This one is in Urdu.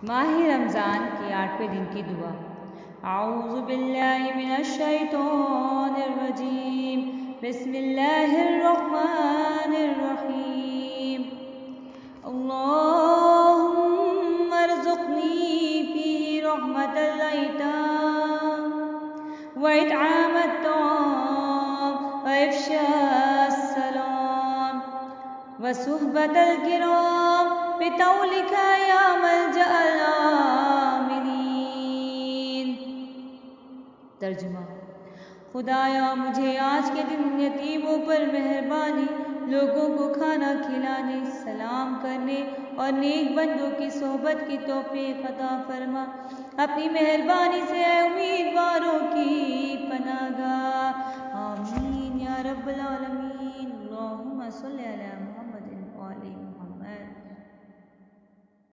ماہ رمضان کے 8ویں دن کی دعا۔ اعوذ باللہ من الشیطان الرجیم، بسم اللہ الرحمن الرحیم۔ اللہم ارزقنی فیہ رحمت الایتام واطعام الطعام وافشاء السلام وصحبت الکرام بطولک یا ملجأ العاملین۔ ترجمہ: خدایا مجھے آج کے دن یتیموں پر مہربانی، لوگوں کو کھانا کھلانے، سلام کرنے اور نیک بندوں کی صحبت کی توفیق عطا فرما۔ اپنی مہربانی سے اے امیدواروں کی پناہ گاہ، آمین یا رب العالمین۔ اللہم صلی علی محمد۔